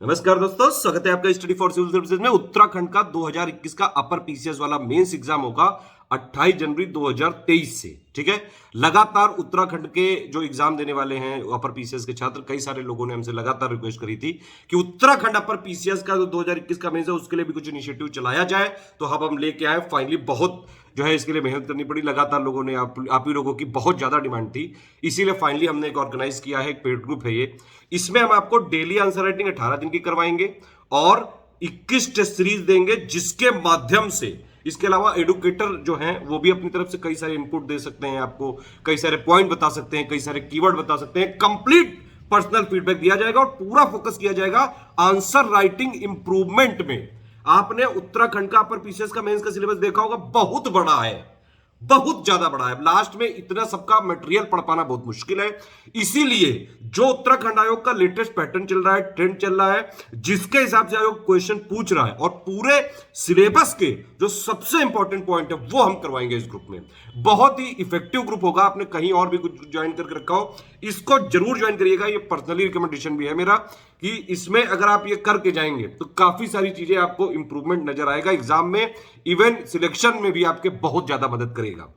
नमस्कार दोस्तों, स्वागत है आपका स्टडी फॉर सिविल सर्विसेज में। उत्तराखंड का 2021 का अपर पीसीएस वाला मेंस एग्जाम होगा 28 जनवरी 2023 से। ठीक है, लगातार उत्तराखंड के जो एग्जाम देने वाले हैं अपर पीसीएस के छात्र, कई सारे लोगों ने हमसे लगातार रिक्वेस्ट करी थी कि उत्तराखंड अपर पीसीएस का जो 2021 का मेंस है उसके लिए भी कुछ इनिशिएटिव चलाया जाए। तो हम लेके आए फाइनली। बहुत जो है इसके लिए मेहनत करनी पड़ी, लगातार लोगों ने आप ही लोगों की बहुत ज्यादा डिमांड थी, इसीलिए फाइनली हमने एक ऑर्गेनाइज किया है, एक पेड ग्रुप है ये। इसमें हम आपको डेली आंसर राइटिंग 18 दिन की करवाएंगे और 21 टेस्ट सीरीज देंगे, जिसके माध्यम से इसके अलावा एडुकेटर जो हैं वो भी अपनी तरफ से कई सारे इनपुट दे सकते हैं, आपको कई सारे पॉइंट बता सकते हैं, कई सारे कीवर्ड बता सकते हैं। कंप्लीट पर्सनल फीडबैक दिया जाएगा और पूरा फोकस किया जाएगा आंसर राइटिंग इंप्रूवमेंट में। आपने उत्तराखंड का अपर पीसीएस का मेंस का सिलेबस देखा होगा, बहुत बड़ा है, बहुत ज्यादा बड़ा है। लास्ट में इतना सबका मटेरियल पढ़ पाना बहुत मुश्किल है। इसीलिए जो उत्तराखंड आयोग का लेटेस्ट पैटर्न चल रहा है, ट्रेंड चल रहा है, जिसके हिसाब से आयोग क्वेश्चन पूछ रहा है और पूरे सिलेबस के जो सबसे इंपॉर्टेंट पॉइंट है वो हम करवाएंगे इस ग्रुप में। बहुत ही इफेक्टिव ग्रुप होगा। आपने कहीं और भी कुछ ज्वाइन करके रखा हो, इसको जरूर ज्वाइन करिएगा। ये पर्सनली रिकमेंडेशन भी है मेरा कि इसमें अगर आप ये करके जाएंगे तो काफी सारी चीजें आपको इंप्रूवमेंट नजर आएगा एग्जाम में, इवन सिलेक्शन में भी आपके बहुत ज्यादा मदद करेगा।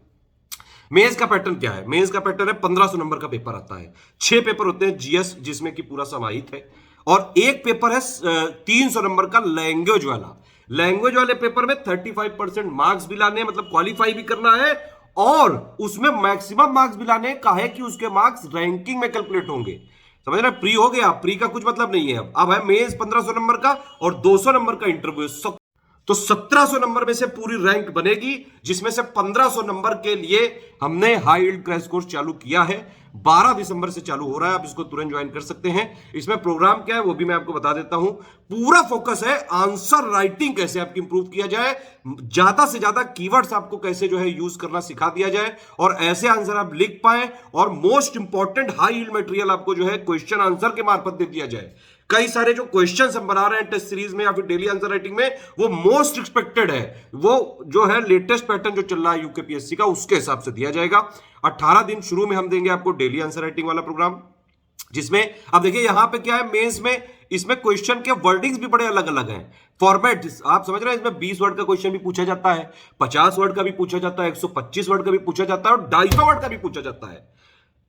मेंस का पैटर्न क्या है? मेंस का पैटर्न है 1500 नंबर का पेपर आता है, 6 पेपर होते हैं जीएस जिसमें कि पूरा समाहित है, और एक पेपर है 300 नंबर का लैंग्वेज वाला। लैंग्वेज वाले पेपर में 35% मार्क्स भी लाने हैं, मतलब क्वालिफाई भी करना है, और उसमें मैक्सिमम मार्क्स भी लाने का है कि उसके मार्क्स रैंकिंग में कैलकुलेट होंगे। समझ रहे? प्री हो गया, प्री का कुछ मतलब नहीं है। अब है मेंस 1500 नंबर का और 200 नंबर का इंटरव्यू। तो 1700 नंबर में से पूरी रैंक बनेगी, जिसमें से 1500 नंबर के लिए हमने हाई यील्ड क्रैश कोर्स चालू किया है। 12 दिसंबर से चालू हो रहा है, आप इसको तुरंत ज्वाइन कर सकते हैं। इसमें प्रोग्राम क्या है वो भी मैं आपको बता देता हूं। पूरा फोकस है आंसर राइटिंग कैसे आपकी इंप्रूव किया जाए, ज्यादा से ज्यादा कीवर्ड्स आपको कैसे जो है यूज करना सिखा दिया जाए और ऐसे आंसर आप लिख पाए, और most important high yield material आपको जो है क्वेश्चन आंसर के मार्फत दे दिया जाए। कई सारे जो क्वेश्चंस हम बना रहे हैं टेस्ट सीरीज में या फिर डेली आंसर राइटिंग में, वो मोस्ट एक्सपेक्टेड है, वो जो है लेटेस्ट पैटर्न जो चल रहा है यूकेपीएससी का, उसके हिसाब से दिया जाएगा। 18 दिन शुरू में हम देंगे आपको डेली आंसर राइटिंग वाला प्रोग्राम, जिसमें अब देखिए यहां पे क्या है मेंस में, इसमें क्वेश्चन के वर्डिंग्स भी बड़े अलग अलग हैं। फॉर्मेट आप समझ रहे हैं, इसमें 20 वर्ड का क्वेश्चन भी पूछा जाता है, 50 वर्ड का भी पूछा जाता है, 125 वर्ड का भी पूछा जाता है और 250 वर्ड का भी पूछा जाता है।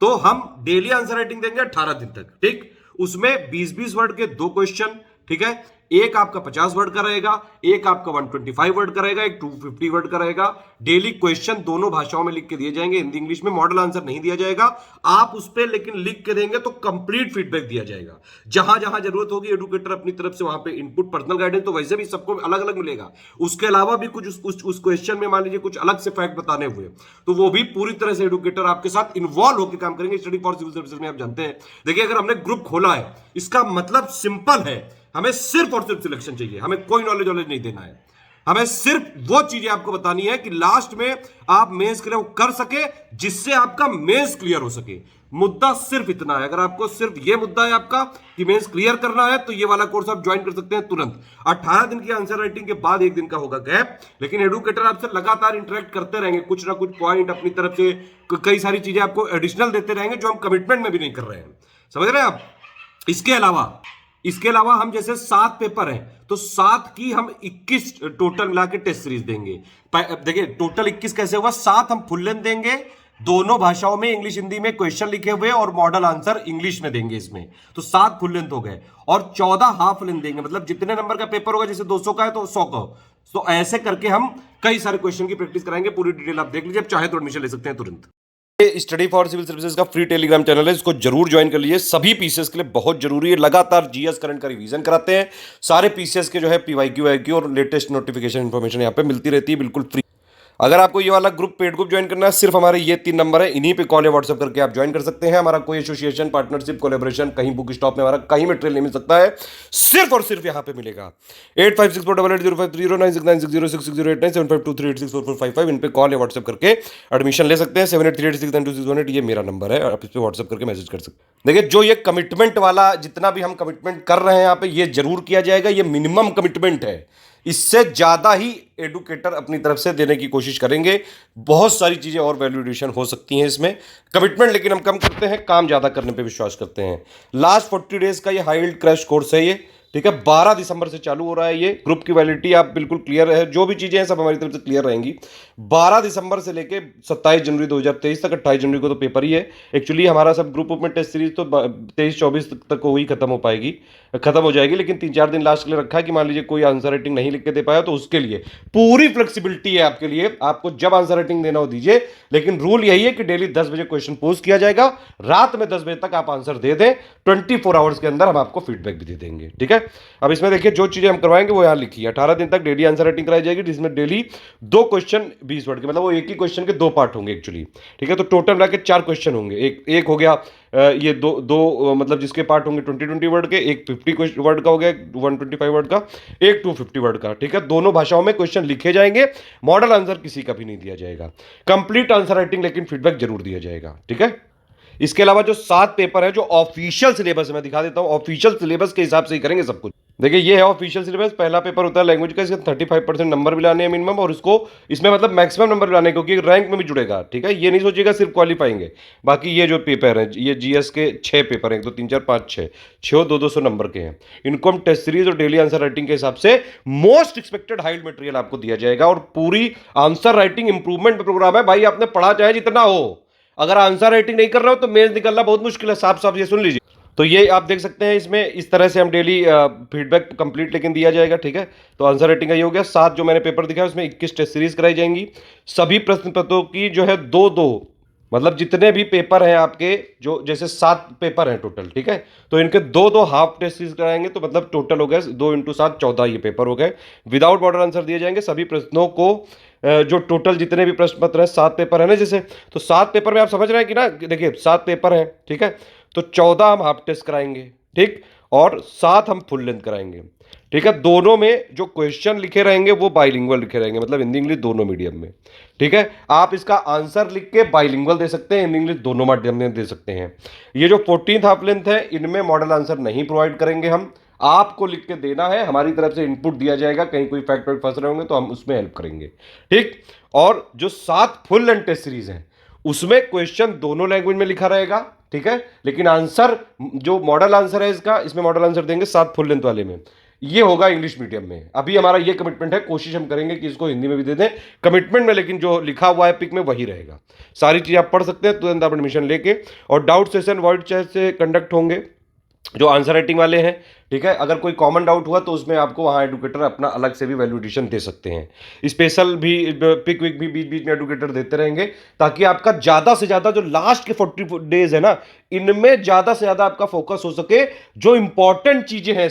तो हम डेली आंसर राइटिंग देंगे 18 दिन तक। ठीक, उसमें 20-20 वर्ड के 2 क्वेश्चन, ठीक है, एक आपका 50 वर्ड का रहेगा, एक आपका 125 वर्ड का रहेगा, एक 250 वर्ड का रहेगा। डेली क्वेश्चन दोनों भाषाओं में लिख के दिए जाएंगे, हिंदी इंग्लिश में। मॉडल आंसर नहीं दिया जाएगा, आप उस पर लेकिन लिख के देंगे तो कंप्लीट फीडबैक दिया जाएगा। जहां जहां जरूरत होगी एडुकेटर अपनी तरफ से वहां पे इनपुट, पर्सनल गाइडेंस तो वैसे भी सबको अलग अलग मिलेगा। उसके अलावा भी कुछ उस क्वेश्चन में मान लीजिए कुछ अलग से फैक्ट बताने हुए, तो वो भी पूरी तरह से एडुकेटर आपके साथ इन्वॉल्व होकर काम करेंगे। स्टडी फॉर सिविल सर्विसेज में आप जानते हैं, देखिए अगर हमने ग्रुप खोला है, इसका मतलब सिंपल है, हमें सिर्फ और सिर्फ सिलेक्शन चाहिए, हमें कोई नॉलेज नहीं देना है। हमें सिर्फ वो चीजें आपको बतानी है कि लास्ट में आप मेंस क्लियर कर सके, जिससे आपका मेंस क्लियर हो सके। मुद्दा सिर्फ इतना है। अगर आपको सिर्फ ये मुद्दा है आपका कि मेंस क्लियर करना है, तो ये वाला कोर्स आप ज्वाइन कर सकते हैं तुरंत। 18 दिन की आंसर राइटिंग के बाद 1 दिन का होगा गैप, लेकिन एडुकेटर आपसे लगातार इंटरेक्ट करते रहेंगे, कुछ ना कुछ पॉइंट अपनी तरफ से कई सारी चीजें आपको एडिशनल देते रहेंगे, जो हम कमिटमेंट में भी नहीं कर रहे हैं। समझ रहे हैं आप? इसके अलावा हम जैसे 7 पेपर हैं, तो 7 की हम 21 टोटल मिला के टेस्ट सीरीज देंगे। देखिए टोटल 21 कैसे हुआ, 7 हम फुल लेंथ देंगे दोनों भाषाओं में, इंग्लिश हिंदी में क्वेश्चन लिखे हुए और मॉडल आंसर इंग्लिश में देंगे इसमें, तो 7 फुल लेंथ हो गए, और 14 हाफ लेंथ देंगे। मतलब जितने नंबर का पेपर होगा, जैसे 200 का है तो 100 का, तो ऐसे करके हम कई सारे क्वेश्चन की प्रैक्टिस कराएंगे। पूरी डिटेल आप देख लीजिए, आप चाहे तो एडमिशन ले सकते हैं तुरंत। स्टडी फॉर सिविल सर्विसेज का फ्री टेलीग्राम चैनल है, इसको जरूर ज्वाइन कर लीजिए। सभी पीसीएस के लिए बहुत जरूरी है। लगातार जीएस करंट का रिवीजन कराते हैं, सारे पीसीएस के जो है पीवाईक्यू वाईक्यू और लेटेस्ट नोटिफिकेशन इंफॉर्मेशन यहाँ पे मिलती रहती है, बिल्कुल फ्री। अगर आपको ये वाला ग्रुप, पेड ग्रुप ज्वाइन करना है, सिर्फ हमारे ये 3 नंबर है, इन्हीं पे कॉल या व्हाट्सएप करके आप ज्वाइन कर सकते हैं। हमारा कोई एसोसिएशन, पार्टनरशिप, कोलैबोरेशन, कहीं बुक स्टॉप में हमारा कहीं मटेरियल नहीं मिल सकता है, सिर्फ और सिर्फ यहाँ पे मिलेगा। 85648805309660897523864455 इन पे कॉल या व्हाट्सएप करके एडमिशन ले सकते हैं। 7838692618 ये मेरा नंबर है, आप इस पे व्हाट्सएप करके मैसेज कर सकते हैं। देखिए जो ये कमिटमेंट वाला, जितना भी हम कमिटमेंट कर रहे हैं यहाँ पे, ये जरूर किया जाएगा, ये मिनिमम कमिटमेंट है। इससे ज्यादा ही एडुकेटर अपनी तरफ से देने की कोशिश करेंगे। बहुत सारी चीजें और वैल्यू एडिशन हो सकती हैं इसमें। कमिटमेंट लेकिन हम कम करते हैं, काम ज्यादा करने पे विश्वास करते हैं। लास्ट 40 डेज का ये हाई यील्ड क्रैश कोर्स है, ये ठीक है, 12 दिसंबर से चालू हो रहा है ये ग्रुप की वैलिडिटी। आप बिल्कुल क्लियर है, जो भी चीजें हैं सब हमारी तरफ से क्लियर रहेंगी। 12 दिसंबर से लेके 27 जनवरी 2023 तक, 28 जनवरी को तो पेपर ही है। एक्चुअली हमारा सब ग्रुप ऑफ में टेस्ट सीरीज तो 23-24 तक को ही खत्म हो पाएगी, खत्म हो जाएगी, लेकिन 3-4 दिन लास्ट के लिए रखा है कि मान लीजिए कोई आंसर राइटिंग नहीं लिख के दे पाया तो उसके लिए पूरी फ्लेक्सिबिलिटी है आपके लिए, आपको जब आंसर राइटिंग देना हो दीजिए। लेकिन रूल यही है कि डेली 10 बजे क्वेश्चन पोस्ट किया जाएगा, रात में 10 बजे तक आप आंसर दे दें, 24 आवर्स के अंदर हम आपको फीडबैक भी दे देंगे। ठीक है, अब इसमें देखिए जो चीजें हम करवाएंगे वो यहां लिखी है। 18 दिन तक डेली आंसर राइटिंग कराई जाएगी, जिसमें डेली 2 क्वेश्चन 20 वर्ड के, मतलब वो एक ही क्वेश्चन के 2 पार्ट होंगे एक्चुअली। ठीक है, तो टोटल मिला के 4 क्वेश्चन होंगे। एक हो गया ये दो मतलब जिसके पार्ट होंगे 20-20 वर्ड के, एक 50 वर्ड का हो गया, 125 वर्ड का, एक 250 वर्ड का। ठीक है, दोनों भाषाओं में क्वेश्चन लिखे जाएंगे, मॉडल आंसर किसी का भी नहीं दिया जाएगा। कंप्लीट आंसर राइटिंग लेकिन फीडबैक जरूर दिया जाएगा। ठीक है, इसके अलावा जो 7 पेपर है जो ऑफिशियल सिलेबस है, मैं दिखा देता हूं, ऑफिशियल सिलेबस के हिसाब से ही करेंगे सब कुछ। देखिए ये है ऑफिशियल सिलेबस। पहला पेपर होता है लैंग्वेज का, इसके 35% नंबर भी लाने हैं मिनिमम, और इसको इसमें मतलब मैक्सिमम नंबर लाने, क्योंकि रैंक में भी जुड़ेगा। ठीक है, ये नहीं सोचिएगा सिर्फ क्वालिफाइंग है। बाकी ये जो पेपर है, ये जीएस के 6 पेपर हैं, 1 2 3 4 5 6 6 200 नंबर के हैं। इनको हम टेस्ट सीरीज और डेली आंसर राइटिंग के हिसाब से मोस्ट एक्सपेक्टेड हाइड मटेरियल आपको दिया जाएगा, और पूरी आंसर राइटिंग इंप्रूवमेंट प्रोग्राम है भाई। आपने पढ़ा चाहे जितना हो, अगर आंसर राइटिंग नहीं कर रहे हो तो मेंस निकलना बहुत मुश्किल है। साफ साफ ये सुन लीजिए। तो ये आप देख सकते हैं, इसमें इस तरह से हम डेली फीडबैक कंप्लीट लेकिन दिया जाएगा। ठीक है, तो आंसर राइटिंग का ये हो गया। 7 जो मैंने पेपर दिखाया उसमें 21 टेस्ट सीरीज कराई जाएंगी। सभी प्रश्न पत्रों की जो है 2-2, मतलब जितने भी पेपर हैं आपके, जो जैसे 7 पेपर हैं टोटल। ठीक है, तो इनके 2-2 हाफ टेस्ट सीरीज कराएंगे, तो मतलब टोटल हो गया 2 × 7 14 ये पेपर हो गए। विदाउट मॉडल आंसर दिए जाएंगे सभी प्रश्नों को। जो टोटल जितने भी प्रश्न पत्र हैं, 7 पेपर है ना जैसे, तो 7 पेपर में आप समझ रहे हैं कि ना, देखिए 7 पेपर हैं। ठीक है, तो 14 हम हाफ टेस्ट कराएंगे, ठीक, और 7 हम फुल लेंथ कराएंगे। ठीक है, दोनों में जो क्वेश्चन लिखे रहेंगे वो बाइलिंगुअल लिखे रहेंगे, मतलब हिंदी इंग्लिश दोनों मीडियम में। ठीक है, आप इसका आंसर लिख के बाइलिंगुअल दे सकते हैं, हिंदी इंग्लिश दोनों माध्यम में दे सकते हैं। ये जो 14th हाफ लेंथ है, इनमें मॉडल आंसर नहीं प्रोवाइड करेंगे हम, आपको लिख के देना है, हमारी तरफ से इनपुट दिया जाएगा। कहीं कोई फैक्ट वैक्ट फंस रहे होंगे तो हम उसमें हेल्प करेंगे। ठीक, और जो 7 फुल लेंथ टेस्ट सीरीज है उसमें क्वेश्चन दोनों लैंग्वेज में लिखा रहेगा। ठीक है, लेकिन आंसर जो मॉडल आंसर है इसका, इसमें मॉडल आंसर देंगे 7 फुल लेंथ वाले में, ये होगा इंग्लिश मीडियम में। अभी हमारा ये कमिटमेंट है, कोशिश हम करेंगे कि इसको हिंदी में भी दे दें कमिटमेंट में, लेकिन जो लिखा हुआ है पिक में वही रहेगा। सारी चीज आप पढ़ सकते हैं तुरंत आप एडमिशन लेके। और डाउट सेशन वॉइड चैट से कंडक्ट होंगे जो आंसर राइटिंग वाले हैं। ठीक है, अगर कोई कॉमन डाउट हुआ तो उसमें आपको वहाँ एडुकेटर अपना अलग से भी वैल्यूएडिशन दे सकते हैं। स्पेशल भी पिक विक भी बीच बीच में एडुकेटर देते रहेंगे, ताकि आपका ज़्यादा से ज़्यादा जो लास्ट के 40 डेज है ना, इनमें ज़्यादा से ज़्यादा आपका फोकस हो सके। जो इंपॉर्टेंट चीज़ें हैं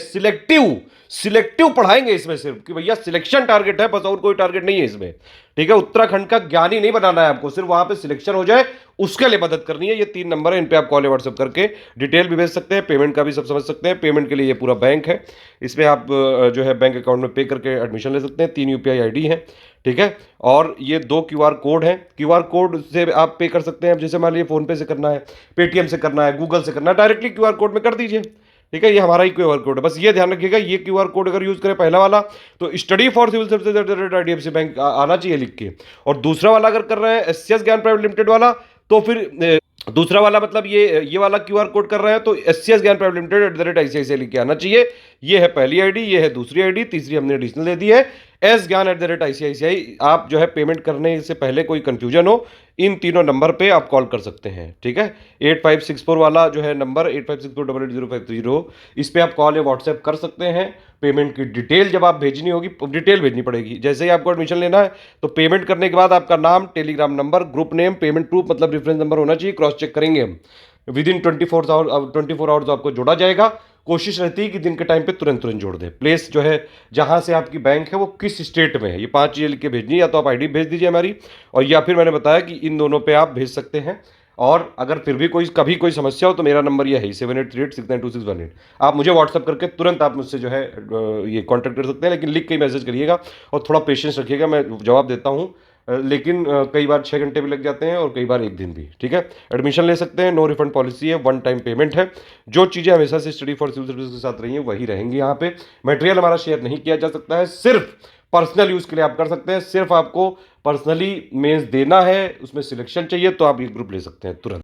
सिलेक्टिव पढ़ाएंगे इसमें, सिर्फ कि भैया सिलेक्शन टारगेट है बस, और कोई टारगेट नहीं है इसमें। ठीक है, उत्तराखंड का ज्ञानी नहीं बनाना है आपको, सिर्फ वहां पे सिलेक्शन हो जाए उसके लिए मदद करनी है। ये 3 नंबर है, इन पे आप कॉल या व्हाट्सएप करके डिटेल भी भेज सकते हैं, पेमेंट का भी सब समझ सकते हैं। पेमेंट के लिए ये पूरा बैंक है, इसमें आप जो है बैंक अकाउंट में पे करके एडमिशन ले सकते हैं। 3 यूपीआई आईडी है। ठीक है, और ये 2 क्यूआर कोड है, क्यूआर कोड से आप पे कर सकते हैं। जैसे मान लीजिए फोन पे से करना है, पेटीएम से करना है, गूगल से करना है, डायरेक्टली क्यूआर कोड में कर दीजिए। ठीक है, ये हमारा ही क्यूआर कोड है। बस ये ध्यान रखिएगा, ये क्यूआर कोड अगर यूज करें पहला वाला तो study for civil services IDFC bank आना चाहिए लिख के, और दूसरा वाला अगर कर रहे हैं एससीएस ज्ञान प्राइवेट लिमिटेड वाला, तो फिर दूसरा वाला मतलब ये वाला क्यूआर कोड कर रहे हैं तो एससीएस ज्ञान प्राइवेट लिमिटेड @ICICI लिख के आना चाहिए। ये है पहली आईडी, ये है दूसरी आईडी, तीसरी हमने एडिशनल दे दी है एस ज्ञान @ICICI। आप जो है पेमेंट करने से पहले कोई कंफ्यूजन हो, इन तीनों नंबर पे आप कॉल कर सकते हैं। ठीक है, 8564 वाला जो है नंबर 8564880530, इस पे आप कॉल या व्हाट्सएप कर सकते हैं। पेमेंट की डिटेल जब आप भेजनी होगी, डिटेल भेजनी पड़ेगी। जैसे ही आपको एडमिशन लेना है तो पेमेंट करने के बाद आपका नाम, Telegram number, group name, payment proof मतलब रेफरेंस नंबर होना चाहिए, क्रॉस चेक करेंगे हम। विद इन 24 आवर्स आपको जोड़ा जाएगा। कोशिश रहती है कि दिन के टाइम पे तुरंत जोड़ दें। प्लेस जो है जहां से आपकी बैंक है वो किस स्टेट में है, ये 5 चीजें लिख के भेजनी है। या तो आप आईडी भेज दीजिए हमारी, और या फिर मैंने बताया कि इन दोनों पे आप भेज सकते हैं। और अगर फिर भी कभी कोई समस्या हो तो मेरा नंबर ये है 7838692618। आप मुझे व्हाट्सअप करके तुरंत आप मुझसे जो है ये कॉन्टैक्ट कर सकते हैं, लेकिन लिख के मैसेज करिएगा और थोड़ा पेशेंस रखिएगा, मैं जवाब देता हूँ। लेकिन कई बार 6 घंटे भी लग जाते हैं और कई बार 1 दिन भी। ठीक है, एडमिशन ले सकते हैं, नो रिफंड पॉलिसी है, 1 टाइम पेमेंट है। जो चीज़ें हमेशा से स्टडी फॉर सिविल सर्विस के साथ रही हैं वही रहेंगी। यहाँ पे मटेरियल हमारा शेयर नहीं किया जा सकता है, सिर्फ पर्सनल यूज़ के लिए आप कर सकते हैं। सिर्फ आपको पर्सनली मेंस देना है, उसमें सिलेक्शन चाहिए तो आप ये ग्रुप ले सकते हैं तुरंत।